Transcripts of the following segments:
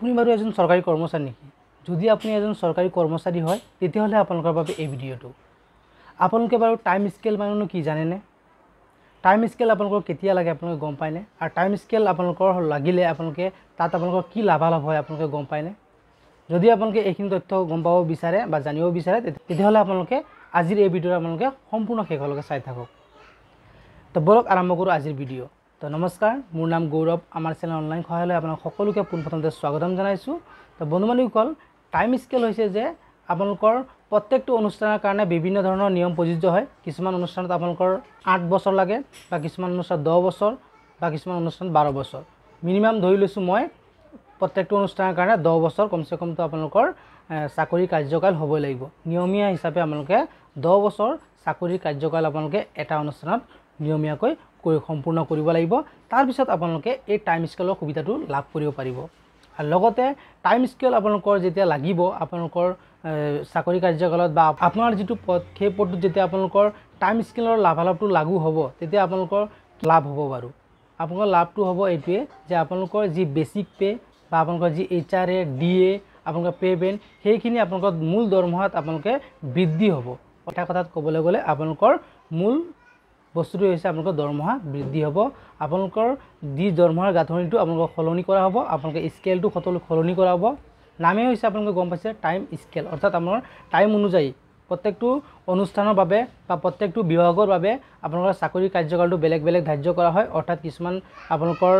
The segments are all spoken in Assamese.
আপুনি বাৰু এজন চৰকাৰী কৰ্মচাৰী নেকি? যদি আপুনি এজন চৰকাৰী কৰ্মচাৰী হয় তেতিয়াহ'লে আপোনালোকৰ বাবে এই ভিডিঅ'টো। আপোনালোকে বাৰু টাইম স্কেল মানেনো কি জানেনে? টাইম স্কেল আপোনালোকৰ কেতিয়া লাগে আপোনালোকে গম পায়নে? আৰু টাইম স্কেল আপোনালোকৰ লাগিলে আপোনালোকে তাত আপোনালোকৰ কি লাভালাভ হয় আপোনালোকে গম পায়নে? যদি আপোনালোকে এইখিনি তথ্য গম পাব বিচাৰে বা জানিব বিচাৰে তেতিয়াহ'লে আপোনালোকে আজিৰ এই ভিডিঅ'টো আপোনালোকে সম্পূৰ্ণ শেষলৈকে চাই থাকক। তো বলক আৰম্ভ কৰোঁ আজিৰ ভিডিঅ'। তো নমস্কাৰ, মোৰ নাম গৌৰৱ। আমাৰ চেনেল অনলাইন সহায়লৈ আপোনাক সকলোকে পোনপ্ৰথমতে স্বাগতম জনাইছোঁ। তো বন্ধু বান্ধৱীসকল, টাইম স্কেল হৈছে যে আপোনালোকৰ প্ৰত্যেকটো অনুষ্ঠানৰ কাৰণে বিভিন্ন ধৰণৰ নিয়ম প্ৰযোজ্য হয়। কিছুমান অনুষ্ঠানত আপোনালোকৰ 8 বছৰ লাগে বা কিছুমান অনুষ্ঠানত 10 বছৰ বা কিছুমান অনুষ্ঠানত 12 বছৰ। মিনিমাম ধৰি লৈছোঁ মই প্ৰত্যেকটো অনুষ্ঠানৰ কাৰণে 10 বছৰ কমচে কমটো আপোনালোকৰ চাকৰি কাৰ্যকাল হ'বই লাগিব। নিয়মীয়া হিচাপে আপোনালোকে 10 বছৰ চাকৰি কাৰ্যকাল আপোনালোকে এটা অনুষ্ঠানত নিয়মীয়াকৈ সম্পূৰ্ণ কৰিব লাগিব। তাৰপিছত আপোনালোকে এই টাইম স্কেলৰ সুবিধাটো লাভ কৰিব পাৰিব। আৰু লগতে টাইম স্কেল আপোনালোকৰ যেতিয়া লাগিব আপোনালোকৰ চাকৰি কাৰ্যকালত বা আপোনাৰ যিটো পদ সেই পদটোত যেতিয়া আপোনালোকৰ টাইম স্কেলৰ লাভালাভটো লাগু হ'ব তেতিয়া আপোনালোকৰ লাভ হ'ব বাৰু। আপোনালোকৰ লাভটো হ'ব এইটোৱে যে আপোনালোকৰ যি বেচিক পে' বা আপোনালোকৰ যি HRA DA আপোনালোকৰ পে'মেণ্ট সেইখিনি আপোনালোকৰ মূল দৰমহাত আপোনালোকে বৃদ্ধি হ'ব। এটা কথাত ক'বলৈ গ'লে আপোনালোকৰ মূল বস্তুটো হৈছে আপোনালোকৰ দৰমহা বৃদ্ধি হ'ব। আপোনালোকৰ যি দৰমহাৰ গাঁথনিটো আপোনালোকক সলনি কৰা হ'ব, আপোনালোকে স্কেলটো সলনি কৰা হ'ব। নামেই হৈছে আপোনালোকে গম পাইছে টাইম স্কেল, অৰ্থাৎ আপোনাৰ টাইম অনুযায়ী প্ৰত্যেকটো অনুষ্ঠানৰ বাবে বা প্ৰত্যেকটো বিভাগৰ বাবে আপোনালোকৰ চাকৰি কাৰ্যকালটো বেলেগ বেলেগ ধাৰ্য কৰা হয়। অৰ্থাৎ আপোনালোকৰ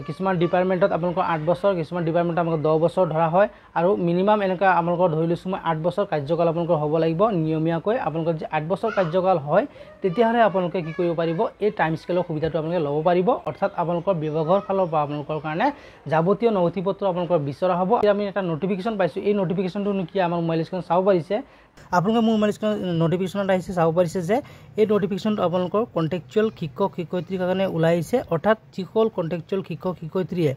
কিছুমান ডিপাৰ্টমেণ্টত আপোনালোকৰ 8 বছৰ, কিছুমান ডিপাৰ্টমেণ্টত আপোনালোকৰ 10 বছৰ ধৰা হয়। আৰু মিনিমাম এনেকুৱা আপোনালোকৰ ধৰি লৈছোঁ মই 8 বছৰ কাৰ্যকাল আপোনালোকৰ হ'ব লাগিব নিয়মীয়াকৈ। আপোনালোকৰ যি 8 বছৰ কাৰ্যকাল হয় তেতিয়াহ'লে আপোনালোকে কি কৰিব পাৰিব, এই টাইম স্কেলৰ সুবিধাটো আপোনালোকে ল'ব পাৰিব। অৰ্থাৎ আপোনালোকৰ বিভাগৰ ফালৰ পৰা আপোনালোকৰ কাৰণে যাৱতীয় নথি পত্ৰ আপোনালোকৰ বিচৰা হ'ব। আমি এটা নটিফিকেশ্যন পাইছোঁ, এই নটিফিকেশ্যনটো কি আমাৰ মোবাইল স্ক্ৰীনত চাব পাৰিছে। আপোনালোকে মোৰ মোবাইল স্ক্ৰীনত নটিফিকেশ্যনত আহিছে, চাব পাৰিছে যে এই নটিফিকেশ্যনটো আপোনালোকৰ কণ্টেকচুৱেল শিক্ষক শিক্ষয়িত্ৰীৰ কাৰণে ওলাই আহিছে। অৰ্থাৎ যিসকল কণ্টেকচুৱেল শিক্ষক শিক্ষয়িত্ৰীয়ে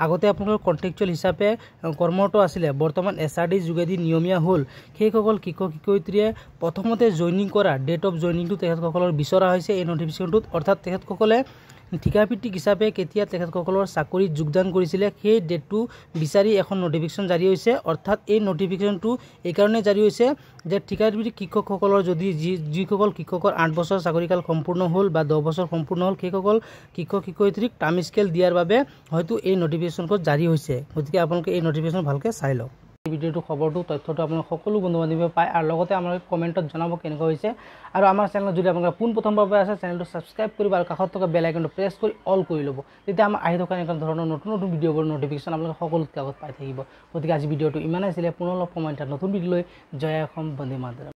আগতে আপোনালোকৰ কণ্টেকচুৱেল হিচাপে কৰ্মৰত আছিলে, বৰ্তমান SRD যোগেদি নিয়মীয়া হ'ল, সেইসকল শিক্ষক শিক্ষয়িত্ৰীয়ে প্ৰথমতে জইনিং কৰা ডেট অফ জইনিংটো তেখেতসকলৰ বিচৰা হৈছে এই নটিফিকেশ্যনটোত। অৰ্থাৎ তেখেতসকলে ঠিকাভিত্তিক হিচাপে কেতিয়া তেখেতসকলৰ চাকৰিত যোগদান কৰিছিলে সেই ডেটটো বিচাৰি এখন নটিফিকেশ্যন জাৰি হৈছে। অৰ্থাৎ এই নটিফিকেশ্যনটো এইকাৰণে জাৰি হৈছে যে ঠিকাভিত্তিক শিক্ষকসকলৰ যদি যিসকল শিক্ষকৰ 8 বছৰ চাকৰিকাল সম্পূৰ্ণ হ'ল বা 10 বছৰ সম্পূৰ্ণ হ'ল সেইসকল শিক্ষক শিক্ষয়িত্ৰীক টাইম স্কেল দিয়াৰ বাবে হয়তো এই নটিফিকেশ্যনখন জাৰি হৈছে। গতিকে আপোনালোকে এই নটিফিকেশ্যন ভালকৈ চাই লওক। এই ভিডিঅ'টো খবৰটো তথ্যটো আপোনালোকে সকলো বন্ধু বান্ধৱীয়ে পায়। আৰু লগতে আপোনালোকে কমেণ্টত জনাব কেনেকুৱা হৈছে। আৰু আমাৰ চেনেলত যদি আপোনালোকে পোনপ্ৰথমবাৰ আছে চেনেলটো ছাবস্ক্ৰাইব কৰিব আৰু কাষত থকা বেল আইকনটো প্ৰেছ কৰি অল কৰি ল'ব। তেতিয়া আমাৰ আহি থকা এনেকুৱা ধৰণৰ নতুন নতুন ভিডিঅ'বোৰ নটিফিকেশ্যন আপোনালোকে সকলোতকৈ আগত পাই থাকিব। গতিকে আজি ভিডিঅ'টো ইমানেই আছিলে। পুনৰ লগ পাম এটা নতুন ভিডিঅ' লৈ। জয় অসম, বন্দে মাতৰম।